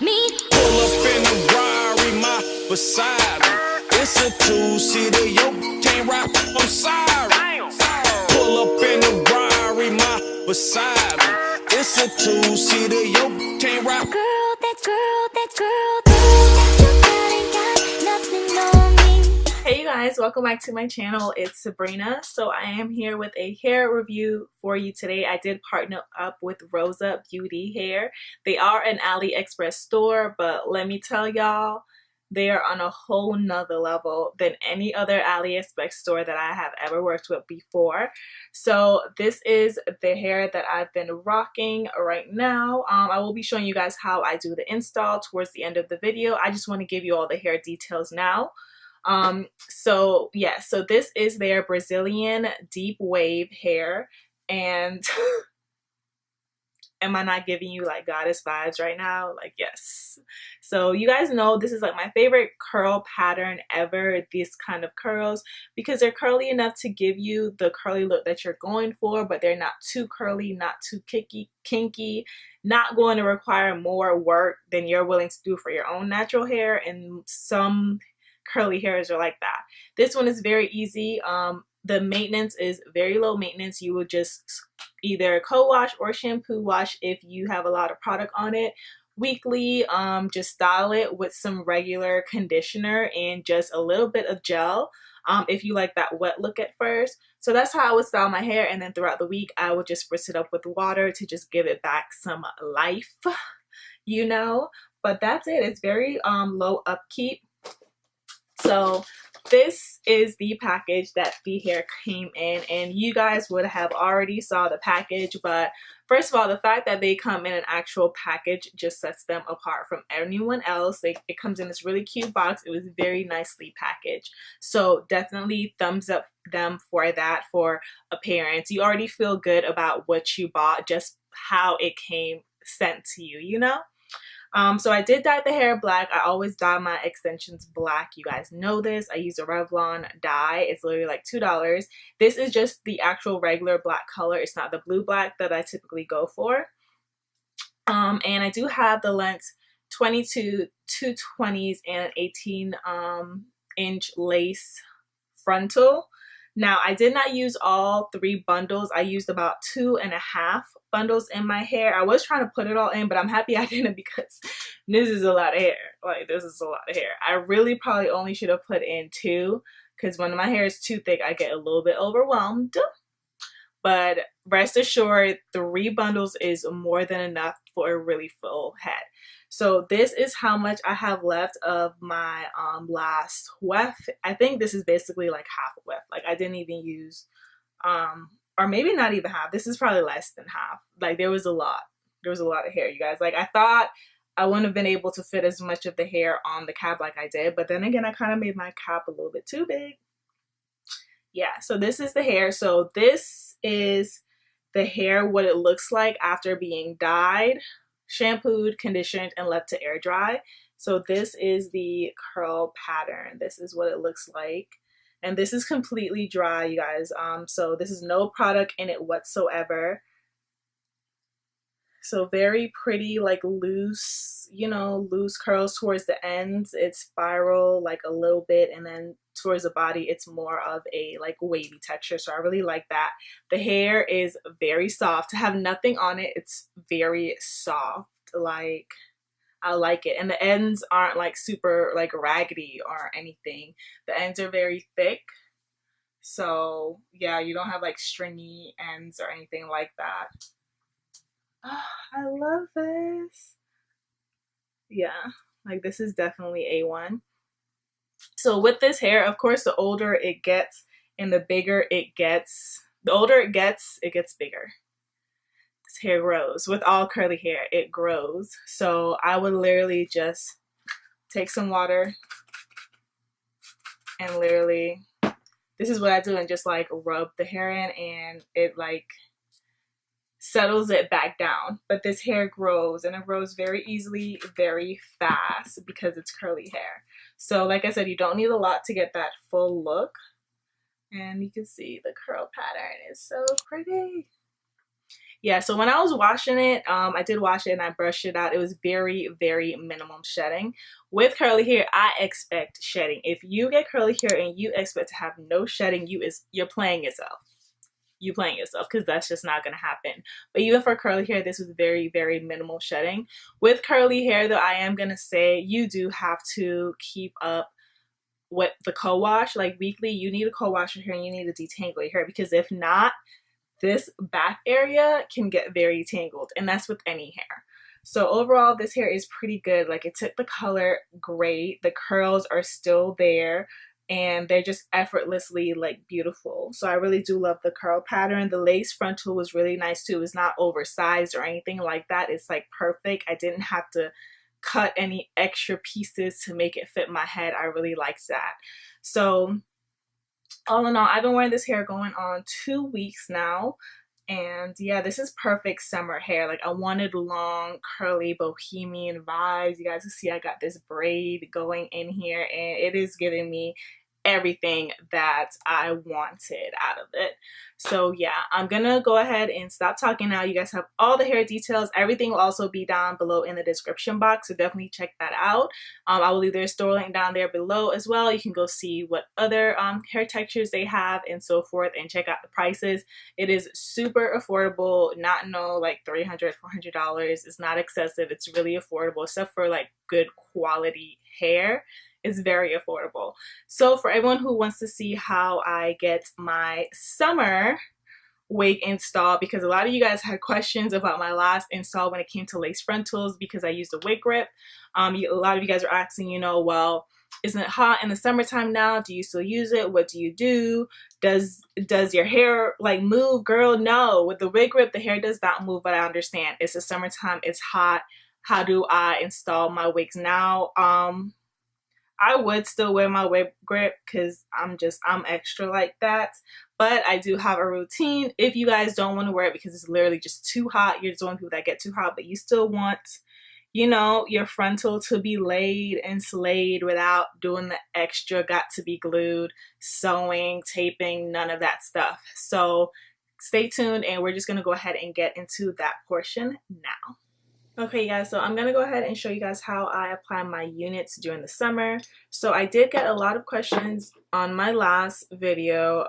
me. Pull up in a Rari, my beside me. It's a two-seater, yo, can't rap, I'm sorry. Pull up in a Rari, my beside me. It's a two-seater, yo, can't rap. Girl, that you got ain't got nothing on me. Hey you guys, welcome back to my channel. It's Sabrina. So I am here with a hair review for you today. I did partner up with Rosabeauty hair. They are an AliExpress store, but let me tell y'all, they are on a whole nother level than any other AliExpress store that I have ever worked with before. So this is the hair that I've been rocking right now. I will be showing you guys how I do the install towards the end of the video. I just want to give you all the hair details now. So this is their Brazilian deep wave hair, and am I not giving you like goddess vibes right now? Like, yes. So you guys know this is like my favorite curl pattern ever, these kind of curls, because they're curly enough to give you the curly look that you're going for, but they're not too curly, not too kinky, not going to require more work than you're willing to do for your own natural hair, and some curly hairs are like that. This one is very easy. The maintenance is very low maintenance. You would just either co-wash or shampoo wash if you have a lot of product on it weekly. Just style it with some regular conditioner and just a little bit of gel if you like that wet look at first. So that's how I would style my hair, and then throughout the week I would just spritz it up with water to just give it back some life, you know. But that's it. It's very low upkeep. So this is the package that the hair came in, and you guys would have already saw the package, but first of all, the fact that they come in an actual package just sets them apart from anyone else. It comes in this really cute box. It was very nicely packaged. So definitely thumbs up them for that, for appearance. You already feel good about what you bought, just how it came sent to you, you know? So I did dye the hair black. I always dye my extensions black. You guys know this. I use a Revlon dye. It's literally like $2. This is just the actual regular black color. It's not the blue black that I typically go for. And I do have the length 22 220s and an 18 inch lace frontal. Now, I did not use all 3 bundles. I used about 2.5 bundles in my hair. I was trying to put it all in, but I'm happy I didn't, because this is a lot of hair. Like, this is a lot of hair. I really probably only should have put in 2, because when my hair is too thick, I get a little bit overwhelmed. But rest assured, 3 bundles is more than enough for a really full head. So this is how much I have left of my last weft. I think this is basically like half a weft. Like, I didn't even use, or maybe not even half. This is probably less than half. Like, there was a lot. There was a lot of hair, you guys. Like, I thought I wouldn't have been able to fit as much of the hair on the cap like I did. But then again, I kind of made my cap a little bit too big. Yeah, so this is the hair. So this is the hair, what it looks like after being dyed, shampooed, conditioned, and left to air dry. So this is the curl pattern. This is what it looks like, and this is completely dry, you guys. So this is no product in it whatsoever. So very pretty, like loose, you know, loose curls towards the ends. It's spiral like a little bit, and then towards the body it's more of a like wavy texture. So I really like that. The hair is very soft. To have nothing on it, it's very soft. Like, I like it. And the ends aren't like super like raggedy or anything. The ends are very thick. So yeah, you don't have like stringy ends or anything like that. Oh, I love this. Yeah, like this is definitely A1. So with this hair, of course, the older it gets and the bigger it gets, the older it gets bigger. This hair grows. With all curly hair, it grows. So I would literally just take some water and literally, this is what I do, and just like rub the hair in, and it like settles it back down. But this hair grows, and it grows very easily, very fast, because it's curly hair. So like I said, you don't need a lot to get that full look. And you can see the curl pattern is so pretty. Yeah, so when I was washing it, I did wash it and I brushed it out. It was very, very minimum shedding. With curly hair, I expect shedding. If you get curly hair and you expect to have no shedding, you're playing yourself. You playing yourself, because that's just not gonna happen. But even for curly hair, this was very, very minimal shedding. With curly hair though, I am gonna say you do have to keep up with the co-wash. Like weekly, you need to co-wash your hair and you need to detangle your hair, because if not, this back area can get very tangled, and that's with any hair. So overall, this hair is pretty good. Like, it took the color great. The curls are still there and they're just effortlessly like beautiful. So I really do love the curl pattern. The lace frontal was really nice too. It's not oversized or anything like that. It's like perfect. I didn't have to cut any extra pieces to make it fit my head. I really liked that. So all in all, I've been wearing this hair going on 2 weeks now. And yeah, this is perfect summer hair. Like, I wanted long, curly, bohemian vibes. You guys can see I got this braid going in here, and it is giving me everything that I wanted out of it. So yeah, I'm gonna go ahead and stop talking now. You guys have all the hair details. Everything will also be down below in the description box, so definitely check that out. I will leave their store link down there below as well. You can go see what other hair textures they have and so forth, and check out the prices. It is super affordable, not no like $300, $400. It's not excessive. It's really affordable, except for like good quality hair. It's very affordable. So for everyone who wants to see how I get my summer wig install, because a lot of you guys had questions about my last install when it came to lace frontals, because I used a wig grip. A lot of you guys are asking, you know, well, isn't it hot in the summertime now? Do you still use it? What do you do? Does your hair like move? Girl, no. With the wig grip, the hair does not move, but I understand. It's the summertime, it's hot. How do I install my wigs now? I would still wear my wig grip because I'm extra like that. But I do have a routine. If you guys don't want to wear it because it's literally just too hot, you're just one of the people that get too hot, but you still want, you know, your frontal to be laid and slayed without doing the extra got to be glued, sewing, taping, none of that stuff. So stay tuned, and we're just going to go ahead and get into that portion now. Okay guys, so I'm gonna go ahead and show you guys how I apply my units during the summer. So I did get a lot of questions on my last video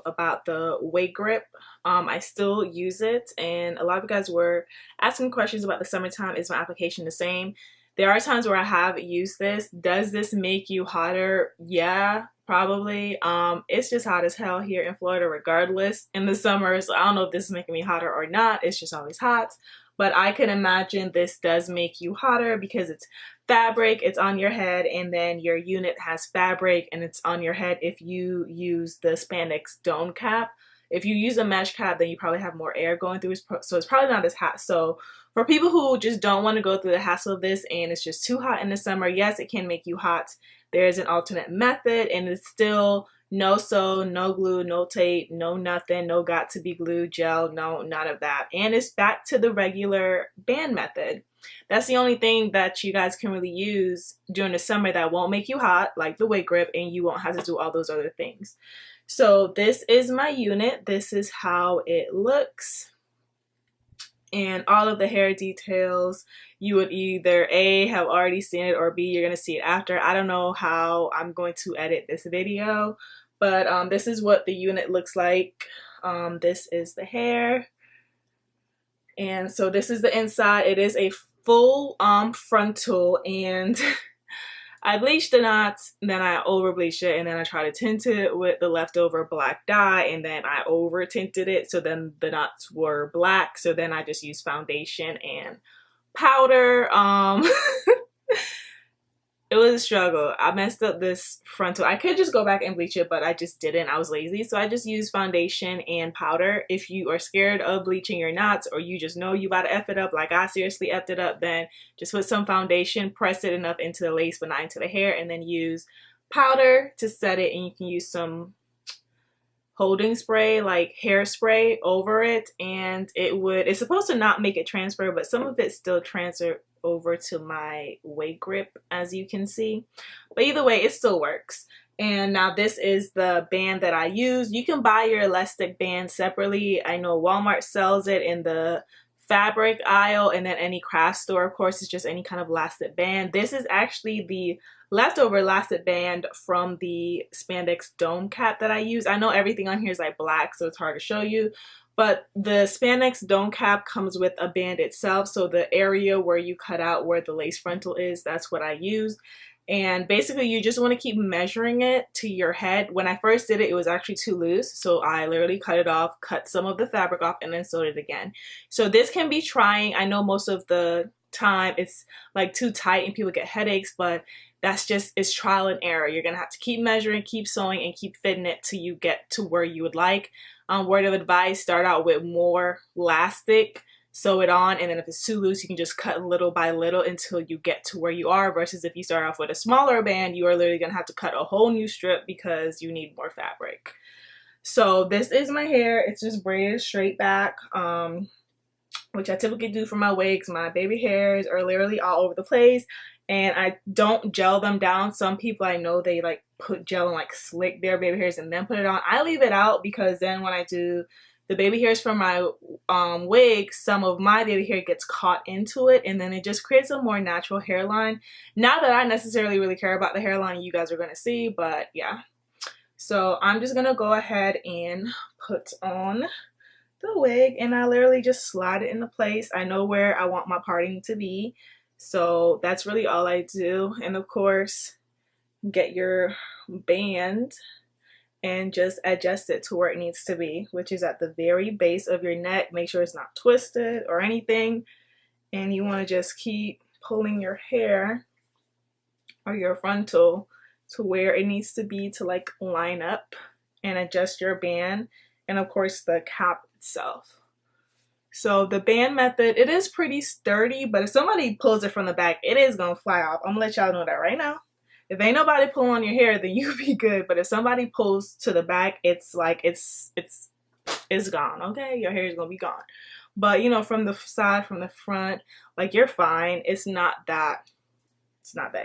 about the wig grip. I still use it, and a lot of you guys were asking questions about the summertime. Is my application the same? There are times where I have used this. Does this make you hotter? Yeah, probably. It's just hot as hell here in Florida regardless in the summer, so I don't know if this is making me hotter or not. It's just always hot. But I can imagine this does make you hotter because it's fabric, it's on your head, and then your unit has fabric and it's on your head if you use the spandex dome cap. If you use a mesh cap, then you probably have more air going through, so it's probably not as hot. So for people who just don't want to go through the hassle of this and it's just too hot in the summer, yes, it can make you hot. There is an alternate method, and it's still no sew, no glue, no tape, no nothing, no got to be glued, gel, no, none of that. And it's back to the regular band method. That's the only thing that you guys can really use during the summer that won't make you hot, like the wig grip, and you won't have to do all those other things. So this is my unit. This is how it looks. And all of the hair details, you would either A, have already seen it, or B, you're going to see it after. I don't know how I'm going to edit this video, but this is what the unit looks like. This is the hair. And so this is the inside. It is a full frontal, and I bleached the knots, then I over bleached it, and then I tried to tint it with the leftover black dye, and then I over tinted it, so then the knots were black. So then I just used foundation and powder. It was a struggle. I messed up this frontal. I could just go back and bleach it, but I just didn't. I was lazy, so I just used foundation and powder. If you are scared of bleaching your knots, or you just know you about to F it up, like I seriously effed it up, then just put some foundation, press it enough into the lace but not into the hair, and then use powder to set it, and you can use some holding spray, like hairspray, over it, and it's supposed to not make it transfer, but some of it still transfer over to my wig grip, as you can see. But either way, it still works. And now this is the band that I use. You can buy your elastic band separately. I know Walmart sells it in the fabric aisle, and then any craft store, of course, is just any kind of elastic band. This is actually the leftover elastic band from the spandex dome cap that I use. I know everything on here is like black, so it's hard to show you, but the spandex dome cap comes with a band itself, so the area where you cut out where the lace frontal is, that's what I use. And basically you just want to keep measuring it to your head. When I first did it, it was actually too loose, so I literally cut it off, cut some of the fabric off, and then sewed it again. So this can be trying. I know most of the time it's like too tight and people get headaches, but that's just, it's trial and error. You're gonna have to keep measuring, keep sewing, and keep fitting it till you get to where you would like. Word of advice, start out with more elastic, sew it on, and then if it's too loose, you can just cut little by little until you get to where you are, versus if you start off with a smaller band, you are literally gonna have to cut a whole new strip because you need more fabric. So this is my hair. It's just braided straight back, which I typically do for my wigs. My baby hairs are literally all over the place, and I don't gel them down. Some people I know, they like put gel and like slick their baby hairs and then put it on. I leave it out because then when I do the baby hairs from my wig, some of my baby hair gets caught into it, and then it just creates a more natural hairline. Not that I necessarily really care about the hairline, you guys are going to see, but yeah. So I'm just going to go ahead and put on the wig, and I literally just slide it into place. I know where I want my parting to be, so that's really all I do. And of course, get your band and just adjust it to where it needs to be, which is at the very base of your neck. Make sure it's not twisted or anything, and you want to just keep pulling your hair or your frontal to where it needs to be to like line up, and adjust your band, and of course the cap itself. So the band method, it is pretty sturdy, but if somebody pulls it from the back, it is gonna fly off. I'm gonna let y'all know that right now. If ain't nobody pulling on your hair, then you be good. But if somebody pulls to the back, it's like it's gone. Okay, your hair is gonna be gone. But you know, from the side, from the front, like you're fine. It's not that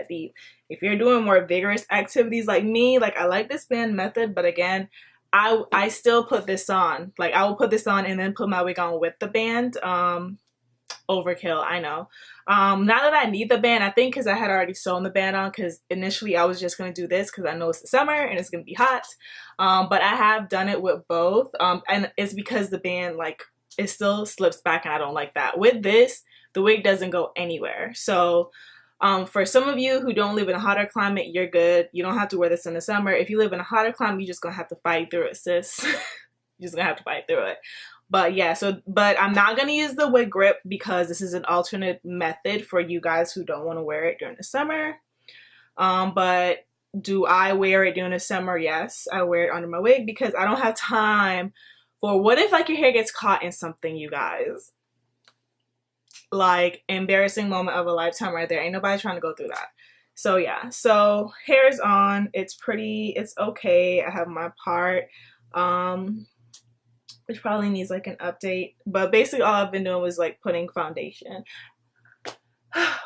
deep. If you're doing more vigorous activities like me, like I like this band method, but again, I still put this on. Like I will put this on and then put my wig on with the band. Overkill, I know. Now that I need the band, I think because I had already sewn the band on, because initially I was just going to do this because I know it's the summer and it's going to be hot. But I have done it with both. And it's because the band, like, it still slips back and I don't like that. With this, the wig doesn't go anywhere. So for some of you who don't live in a hotter climate, you're good. You don't have to wear this in the summer. If you live in a hotter climate, you're just going to have to fight through it, sis. You're just going to have to fight through it. But yeah, but I'm not going to use the wig grip because this is an alternate method for you guys who don't want to wear it during the summer. But do I wear it during the summer? Yes, I wear it under my wig because I don't have time for, what if like your hair gets caught in something, you guys? Like, embarrassing moment of a lifetime right there. Ain't nobody trying to go through that. So yeah, so hair's on. It's pretty, it's okay. I have my part. Which probably needs like an update, but basically all I've been doing was like putting foundation.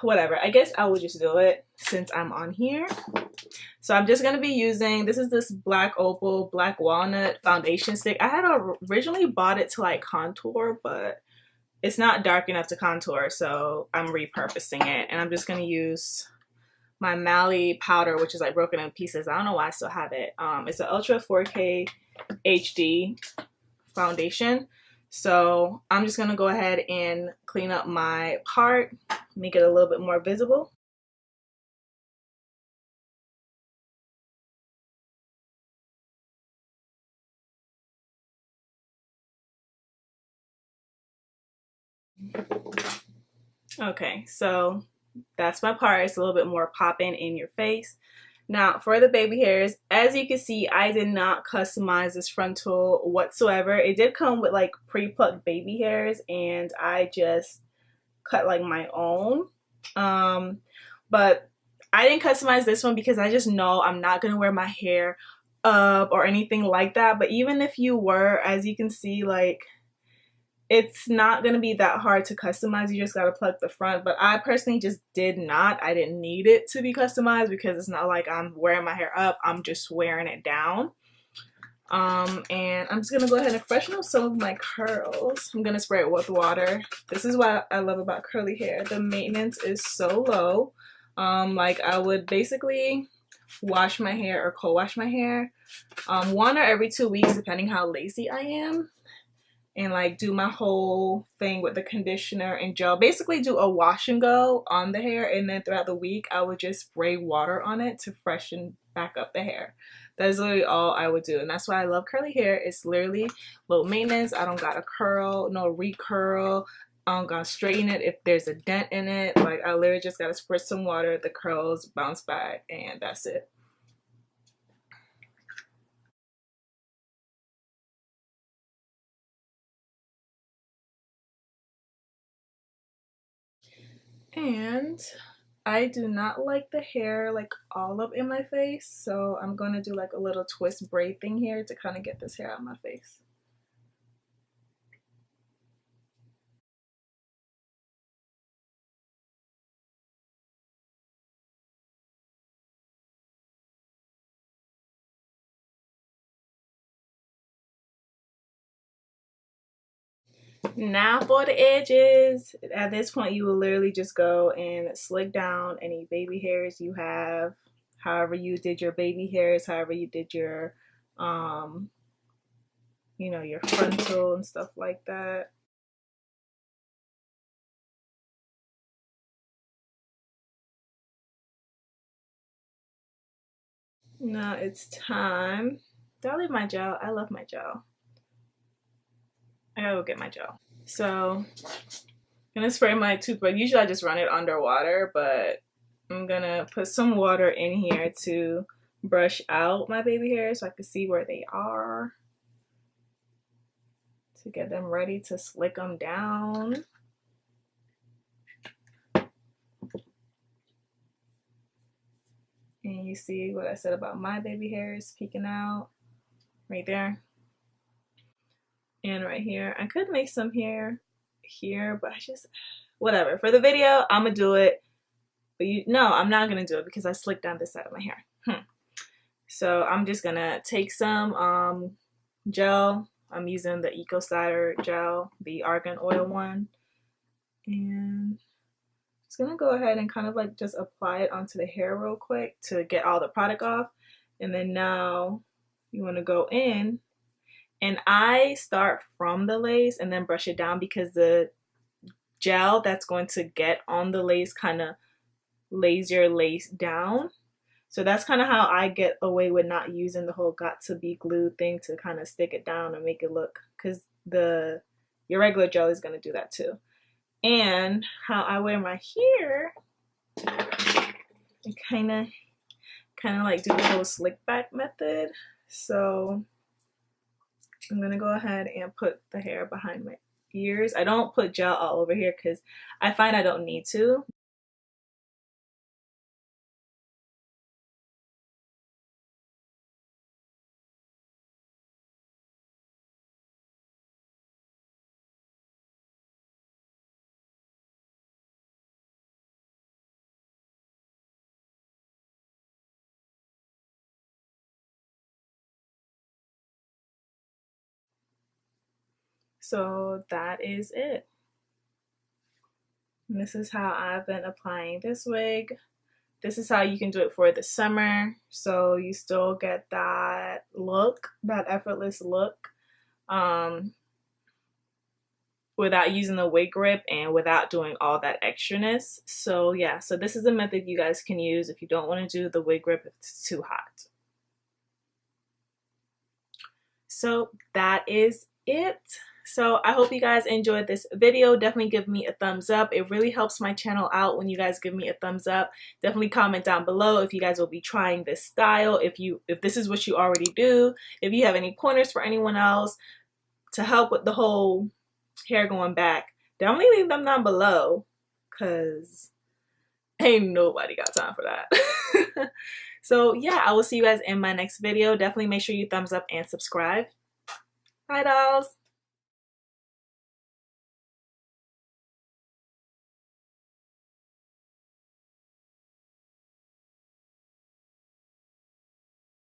Whatever, I guess I will just do it since I'm on here. So I'm just gonna be using, this is this black opal black walnut foundation stick. I had originally bought it to like contour, but it's not dark enough to contour, so I'm repurposing it, and I'm just gonna use my Mally powder, which is like broken in pieces. I don't know why I still have it. It's an Ultra 4K HD foundation. So I'm just gonna go ahead and clean up my part, make it a little bit more visible. Okay, so that's my part. It's a little bit more popping in your face. Now for the baby hairs, as you can see, I did not customize this frontal whatsoever. It did come with like pre-plucked baby hairs, and I just cut like my own. But I didn't customize this one because I just know I'm not gonna wear my hair up or anything like that. But even if you were, as you can see, like it's not going to be that hard to customize. You just got to plug the front, but I personally just did not. I didn't need it to be customized because it's not like I'm wearing my hair up. I'm just wearing it down. And I'm just gonna go ahead and freshen up some of my curls. I'm gonna spray it with water. This is what I love about curly hair. The maintenance is so low. Like I would basically wash my hair or co-wash my hair 1 or every 2 weeks depending how lazy I am, and like do my whole thing with the conditioner and gel. Basically do a wash and go on the hair, and then throughout the week I would just spray water on it to freshen back up the hair. That's literally all I would do, and that's why I love curly hair. It's literally low maintenance. I don't gotta curl, no recurl. I don't gotta straighten it if there's a dent in it. Like I literally just gotta spritz some water, the curls bounce back, and that's it. And I do not like the hair like all up in my face, so I'm gonna do like a little twist braid thing here to kind of get this hair out of my face. Now for the edges. At this point you will literally just go and slick down any baby hairs you have, however you did your baby hairs, however you did your you know, your frontal and stuff like that. Now it's time. Did I leave my gel? I love my gel. I gotta go get my gel. So I'm gonna spray my toothbrush. Usually I just run it underwater, but I'm gonna put some water in here to brush out my baby hairs so I can see where they are, to get them ready to slick them down. And you see what I said about my baby hairs peeking out right there and right here. I could make some hair here, but I just, whatever. For the video, I'm gonna do it. But no, I'm not gonna do it because I slicked down this side of my hair. So I'm just gonna take some gel. I'm using the Eco Cider gel, the argan oil one, and just gonna go ahead and kind of like just apply it onto the hair real quick to get all the product off. And then now you want to go in, and I start from the lace and then brush it down because the gel that's going to get on the lace kind of lays your lace down. So that's kind of how I get away with not using the whole got to be glue thing to kind of stick it down and make it look, because your regular gel is going to do that too. And how I wear my hair, I kind of like do the whole slick back method. So I'm gonna go ahead and put the hair behind my ears. I don't put gel all over here because I find I don't need to. So that is it. And this is how I've been applying this wig. This is how you can do it for the summer, so you still get that look, that effortless look, without using the wig grip and without doing all that extraness. So yeah, so this is a method you guys can use if you don't want to do the wig grip if it's too hot. So that is it. So I hope you guys enjoyed this video. Definitely give me a thumbs up. It really helps my channel out when you guys give me a thumbs up. Definitely comment down below if you guys will be trying this style, if this is what you already do, if you have any pointers for anyone else to help with the whole hair going back. Definitely leave them down below, because ain't nobody got time for that. So yeah, I will see you guys in my next video. Definitely make sure you thumbs up and subscribe. Bye dolls.